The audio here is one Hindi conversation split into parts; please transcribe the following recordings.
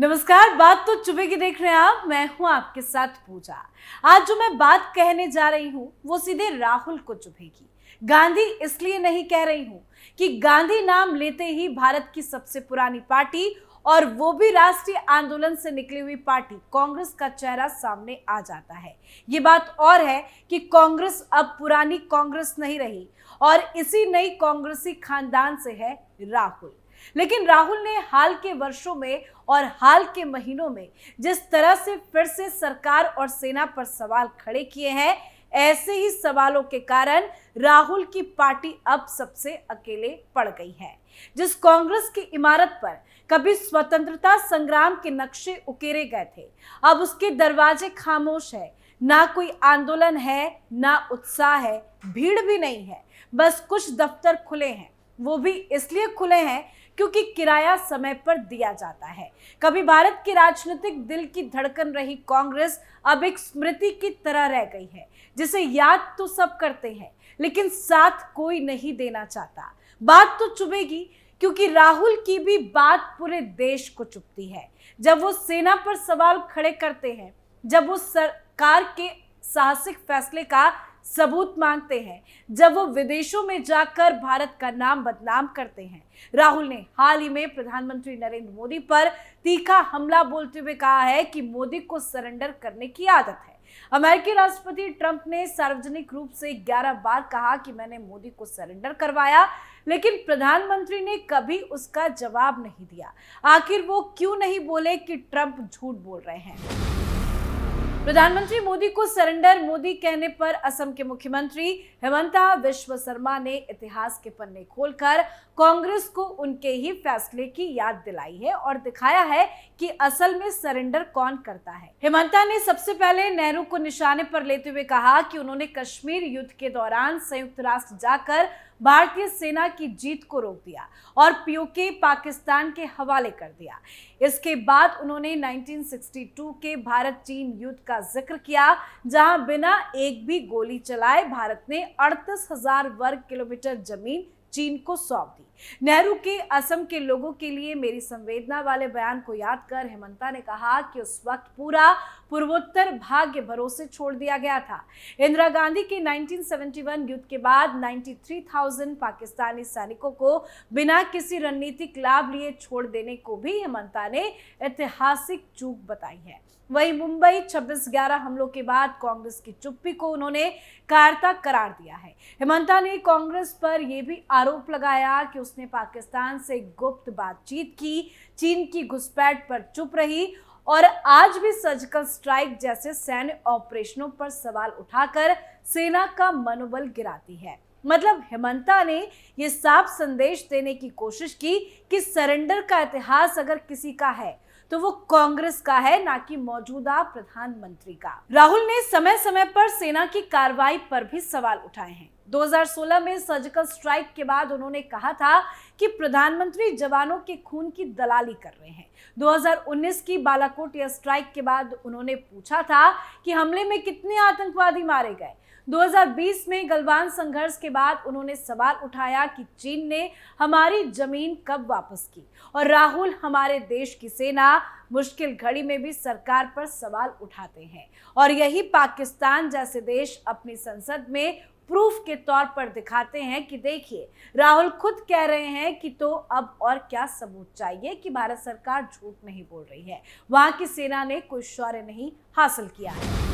नमस्कार। बात तो चुभेगी देख रहे हैं आप। मैं हूं आपके साथ पूजा। आज जो मैं बात कहने जा रही हूं वो सीधे राहुल को चुभेगी। गांधी इसलिए नहीं कह रही हूं कि गांधी नाम लेते ही भारत की सबसे पुरानी पार्टी और वो भी राष्ट्रीय आंदोलन से निकली हुई पार्टी कांग्रेस का चेहरा सामने आ जाता है। ये बात और है कि कांग्रेस अब पुरानी कांग्रेस नहीं रही और इसी नई कांग्रेसी खानदान से है राहुल। लेकिन राहुल ने हाल के वर्षों में और हाल के महीनों में जिस तरह से फिर से सरकार और सेना पर सवाल खड़े किए हैं, ऐसे ही सवालों के कारण राहुल की पार्टी अब सबसे अकेले पड़ गई है। जिस कांग्रेस की इमारत पर कभी स्वतंत्रता संग्राम के नक्शे उकेरे गए थे, अब उसके दरवाजे खामोश है। ना कोई आंदोलन है, ना उत्साह है, भीड़ भी नहीं है। बस कुछ दफ्तर खुले हैं, वो भी इसलिए खुले हैं क्योंकि किराया समय पर दिया जाता है। कभी भारत के राजनीतिक दिल की धड़कन रही कांग्रेस अब एक स्मृति की तरह रह गई है, जिसे याद तो सब करते हैं लेकिन साथ कोई नहीं देना चाहता। बात तो चुभेगी क्योंकि राहुल की भी बात पूरे देश को चुभती है। जब वो सेना पर सवाल खड़े करते हैं, जब वो सरकार के साहसिक फैसले का सबूत मांगते हैं, जब वो विदेशों में जाकर भारत का नाम बदनाम करते हैं। राहुल ने हाल ही में प्रधानमंत्री नरेंद्र मोदी पर तीखा हमला बोलते हुए कहा है कि मोदी को सरेंडर करने की आदत है। अमेरिकी राष्ट्रपति ट्रंप ने सार्वजनिक रूप से 11 बार कहा कि मैंने मोदी को सरेंडर करवाया, लेकिन प्रधानमंत्री ने कभी उसका जवाब नहीं दिया। आखिर वो क्यों नहीं बोले कि ट्रंप झूठ बोल रहे हैं? प्रधानमंत्री मोदी को सरेंडर मोदी कहने पर असम के मुख्यमंत्री हेमंता बिस्वा शर्मा ने इतिहास के पन्ने खोलकर कांग्रेस को उनके ही फैसले की याद दिलाई है और दिखाया है कि असल में सरेंडर कौन करता है। हेमंता ने सबसे पहले नेहरू को निशाने पर लेते हुए कहा कि उन्होंने कश्मीर युद्ध के दौरान संयुक्त राष्ट्र जाकर भारतीय सेना की जीत को रोक दिया और पीओके पाकिस्तान के हवाले कर दिया। इसके बाद उन्होंने 1962 के भारत चीन युद्ध का जिक्र किया, जहां बिना एक भी गोली चलाए भारत ने 38,000 वर्ग किलोमीटर जमीन चीन को सौंप दी। नेहरू के असम के लोगों के लिए मेरी संवेदना वाले बयान को याद कर हेमंता ने कहा कि उस वक्त पूरा पूर्वोत्तर भाग्य भरोसे छोड़ दिया गया था। इंदिरा गांधी के 1971 युद्ध के बाद 93,000 पाकिस्तानी सैनिकों को बिना किसी रणनीतिक लाभ लिए छोड़ देने को भी हेमंता ने ऐतिहासिक चूक बताई है। वहीं मुंबई 26/11 हमलों के बाद कांग्रेस की चुप्पी को उन्होंने कायरता करार दिया है। हेमंता ने कांग्रेस पर यह भी आरोप लगाया कि उसने पाकिस्तान से गुप्त बातचीत की, चीन की घुसपैठ पर चुप रही और आज भी सर्जिकल स्ट्राइक जैसे सैन्य ऑपरेशनों पर सवाल उठाकर सेना का मनोबल गिराती है। मतलब हेमंता ने यह साफ संदेश देने की कोशिश की कि सरेंडर का इतिहास अगर किसी का है तो वो कांग्रेस का है, ना कि मौजूदा प्रधानमंत्री का। राहुल ने समय समय पर सेना की कार्रवाई पर भी सवाल उठाए हैं। 2016 में सर्जिकल स्ट्राइक के बाद उन्होंने कहा था कि प्रधानमंत्री जवानों के खून की दलाली कर रहे हैं। 2019 की बालाकोट एयर स्ट्राइक के बाद उन्होंने पूछा था कि हमले में कितने आतंकवादी मारे गए। 2020 में गलवान संघर्ष के बाद उन्होंने सवाल उठाया कि चीन ने हमारी जमीन कब वापस की। और राहुल हमारे देश की सेना मुश्किल घड़ी में भी सरकार पर सवाल उठाते हैं और यही पाकिस्तान जैसे देश अपनी संसद में प्रूफ के तौर पर दिखाते हैं कि देखिए, राहुल खुद कह रहे हैं कि तो अब और क्या सबूत चाहिए कि भारत सरकार झूठ नहीं बोल रही है, वहां की सेना ने कोई शौर्य नहीं हासिल किया है।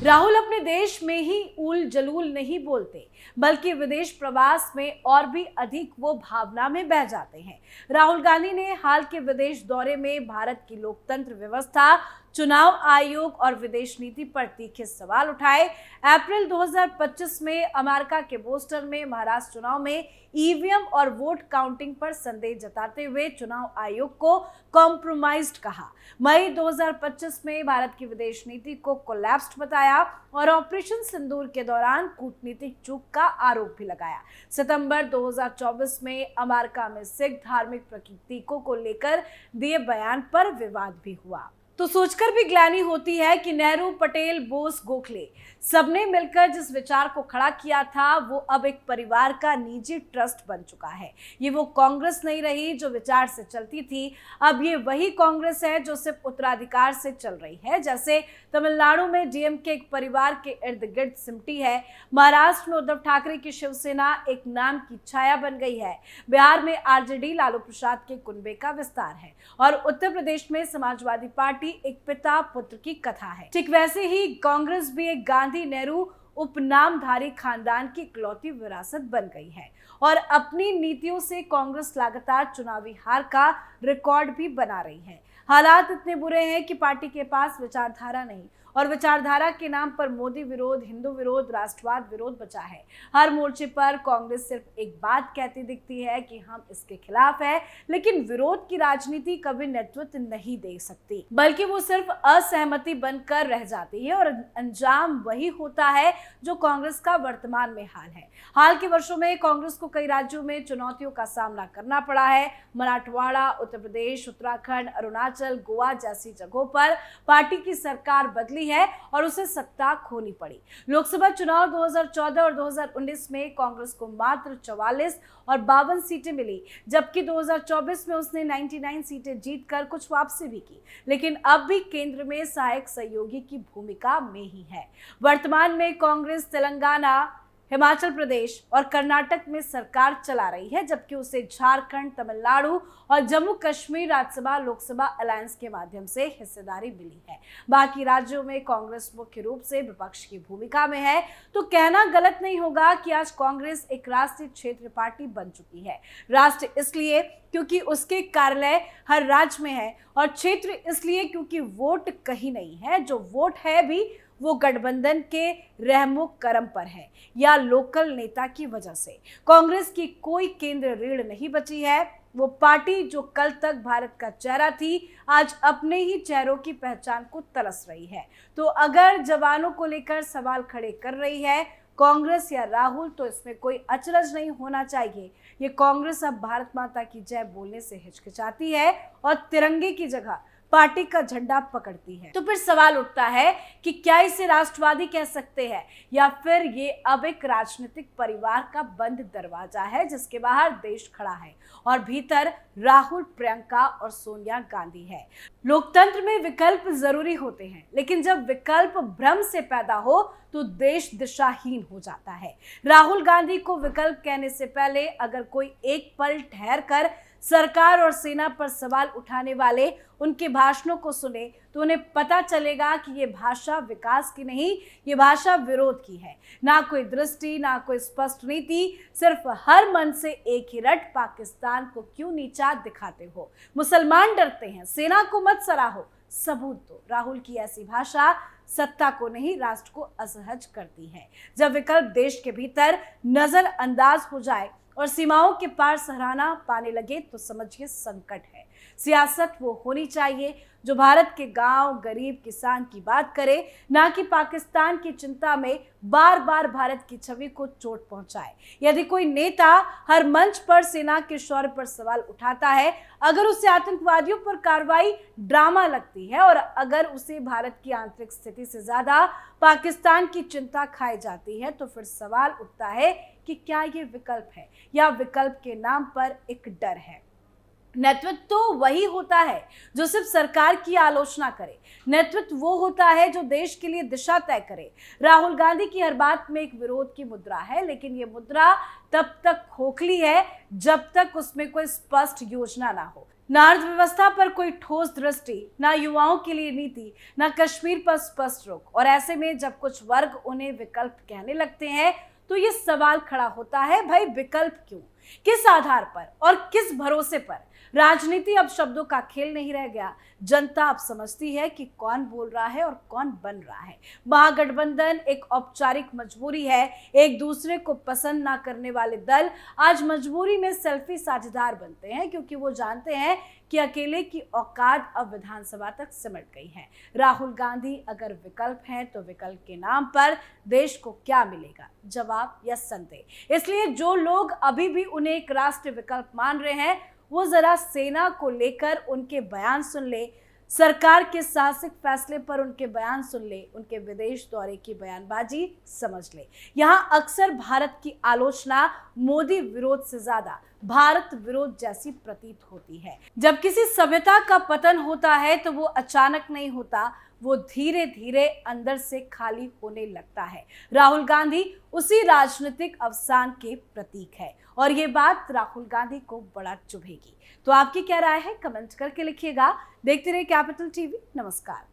राहुल अपने देश में ही ऊल जलूल नहीं बोलते, बल्कि विदेश प्रवास में और भी अधिक वो भावना में बह जाते हैं। राहुल गांधी ने हाल के विदेश दौरे में भारत की लोकतंत्र व्यवस्था, चुनाव आयोग और विदेश नीति पर तीखे सवाल उठाए। अप्रैल 2025 में अमेरिका के बोस्टन में महाराष्ट्र चुनाव में ईवीएम और वोट काउंटिंग पर संदेह जताते हुए चुनाव आयोग को कॉम्प्रोमाइज्ड कहा। मई 2025 में भारत की विदेश नीति को कोलैप्स्ड बताया और ऑपरेशन सिंदूर के दौरान कूटनीतिक चूक का आरोप भी लगाया। सितंबर 2024 में अमेरिका में सिख धार्मिक प्रतीकों को लेकर दिए बयान पर विवाद भी हुआ। तो सोचकर भी ग्लानि होती है कि नेहरू, पटेल, बोस, गोखले सबने मिलकर जिस विचार को खड़ा किया था वो अब एक परिवार का निजी ट्रस्ट बन चुका है। ये वो कांग्रेस नहीं रही जो विचार से चलती थी, अब ये वही कांग्रेस है जो सिर्फ उत्तराधिकार से चल रही है। जैसे तमिलनाडु में डीएमके एक परिवार के इर्द गिर्द सिमटी है, महाराष्ट्र में उद्धव ठाकरे की शिवसेना एक नाम की छाया बन गई है, बिहार में आरजेडी लालू प्रसाद के कुनबे का विस्तार है और उत्तर प्रदेश में समाजवादी पार्टी एक पिता पुत्र की कथा है। ठीक वैसे ही कांग्रेस भी एक गांधी नेहरू उपनामधारी खानदान की इकलौती विरासत बन गई है और अपनी नीतियों से कांग्रेस लगातार चुनावी हार का रिकॉर्ड भी बना रही है। हालात इतने बुरे हैं कि पार्टी के पास विचारधारा नहीं और विचारधारा के नाम पर मोदी विरोध, हिंदू विरोध, राष्ट्रवाद विरोध बचा है। हर मोर्चे पर कांग्रेस सिर्फ एक बात कहती दिखती है कि हम इसके खिलाफ है, लेकिन विरोध की राजनीति कभी नेतृत्व नहीं दे सकती, बल्कि वो सिर्फ असहमति बनकर रह जाती है और अंजाम वही होता है जो कांग्रेस का वर्तमान में हाल है। हाल के वर्षों में कांग्रेस को कई राज्यों में चुनौतियों का सामना करना पड़ा है। मराठवाड़ा, उत्तर प्रदेश, उत्तराखंड, अरुणाचल, गोवा जैसी जगहों पर पार्टी की सरकार बदली है और उसे सत्ता खोनी पड़ी। लोकसभा चुनाव 2014 और 2019 में कांग्रेस को मात्र 44 और 52 सीटें मिली, जबकि 2024 में उसने 99 सीटें जीतकर कुछ वापसी भी की, लेकिन अब भी केंद्र में सहायक सहयोगी की भूमिका में ही है। वर्तमान में कांग्रेस तेलंगाना, हिमाचल प्रदेश और कर्नाटक में सरकार चला रही है, जबकि उसे झारखंड, तमिलनाडु और जम्मू कश्मीर राज्यसभा लोकसभा अलायंस के माध्यम से हिस्सेदारी मिली है। बाकी राज्यों में कांग्रेस मुख्य रूप से विपक्ष की भूमिका में है। तो कहना गलत नहीं होगा कि आज कांग्रेस एक राष्ट्रीय क्षेत्र पार्टी बन चुकी है। राष्ट्र इसलिए क्योंकि उसके कार्यालय हर राज्य में है और क्षेत्र इसलिए क्योंकि वोट कहीं नहीं है। जो वोट है भी वो गठबंधन के रहमो करम पर है या लोकल नेता की वजह से। कांग्रेस की कोई केंद्र रीढ़ नहीं बची है। वो पार्टी जो कल तक भारत का चेहरा थी, आज अपने ही चेहरों की पहचान को तरस रही है। तो अगर जवानों को लेकर सवाल खड़े कर रही है कांग्रेस या राहुल, तो इसमें कोई अचरज नहीं होना चाहिए। ये कांग्रेस अब भारत माता की जय बोलने से हिचकिचाती है और तिरंगे की जगह पार्टी का झंडा पकड़ती है। तो फिर सवाल उठता है कि क्या इसे राष्ट्रवादी कह सकते हैं या फिर ये अब एक राजनीतिक परिवार का बंद दरवाजा है जिसके बाहर देश खड़ा है और भीतर राहुल, प्रियंका और सोनिया गांधी है। लोकतंत्र में विकल्प जरूरी होते हैं, लेकिन जब विकल्प भ्रम से पैदा हो तो देश दिशाहीन हो जाता है। राहुल गांधी को विकल्प कहने से पहले अगर कोई एक पल ठहर कर सरकार और सेना पर सवाल उठाने वाले उनके भाषणों को सुने तो उन्हें पता चलेगा कि ये भाषा विकास की नहीं, ये भाषा विरोध की है। ना कोई दृष्टि, ना कोई स्पष्ट नीति, सिर्फ हर मन से एक ही रट, पाकिस्तान को क्यों नीचा दिखाते हो, मुसलमान डरते हैं, सेना को मत सराहो, सबूत दो। राहुल की ऐसी भाषा सत्ता को नहीं, राष्ट्र को असहज करती है। जब विकल्प देश के भीतर नजरअंदाज हो जाए और सीमाओं के पार सराहना पाने लगे तो समझिए संकट है। सियासत वो होनी चाहिए जो भारत के गांव, गरीब किसान की बात करे, ना कि पाकिस्तान की चिंता में बार बार भारत की छवि को चोट पहुंचाए। यदि कोई नेता हर मंच पर सेना के शौर्य पर सवाल उठाता है, अगर उसे आतंकवादियों पर कार्रवाई ड्रामा लगती है और अगर उसे भारत की आंतरिक स्थिति से ज्यादा पाकिस्तान की चिंता खाई जाती है, तो फिर सवाल उठता है कि क्या ये विकल्प है या विकल्प के नाम पर एक डर है। नेतृत्व तो वही होता है जो सिर्फ सरकार की आलोचना करे। नेतृत्व वो होता है जो देश के लिए दिशा तय करे। राहुल गांधी की हर बात में एक विरोध की मुद्रा है, लेकिन ये मुद्रा तब तक खोखली है जब तक उसमें कोई स्पष्ट योजना ना हो, ना अर्थव्यवस्था पर कोई ठोस दृष्टि, ना युवाओं के लिए नीति, ना कश्मीर पर स्पष्ट रुख। और ऐसे में जब कुछ वर्ग उन्हें विकल्प कहने लगते हैं तो ये सवाल खड़ा होता है, भाई विकल्प क्यों, किस आधार पर और किस भरोसे पर। राजनीति अब शब्दों का खेल नहीं रह गया। जनता अब समझती है कि कौन बोल रहा है और कौन बन रहा है। महागठबंधन एक औपचारिक मजबूरी है। एक दूसरे को पसंद ना करने वाले दल आज मजबूरी में सेल्फी साझेदार बनते हैं, क्योंकि वो जानते हैं कि अकेले की औकात अब विधानसभा तक सिमट गई है। राहुल गांधी अगर विकल्प हैं तो विकल्प के नाम पर देश को क्या मिलेगा? जवाब या संदेह। इसलिए जो लोग अभी भी उन्हें एक राष्ट्रीय विकल्प मान रहे हैं, वो जरा सेना को लेकर उनके बयान सुन ले। सरकार के साहसिक फैसले पर उनके बयान सुन ले, उनके विदेश दौरे की बयानबाजी समझ ले। यहाँ अक्सर भारत की आलोचना मोदी विरोध से ज्यादा भारत विरोध जैसी प्रतीत होती है। जब किसी सभ्यता का पतन होता है तो वो अचानक नहीं होता, वो धीरे धीरे अंदर से खाली होने लगता है। राहुल गांधी उसी राजनीतिक अवसान के प्रतीक है और ये बात राहुल गांधी को बड़ा चुभेगी। तो आपकी क्या राय है, कमेंट करके लिखिएगा। देखते रहिए कैपिटल टीवी। नमस्कार।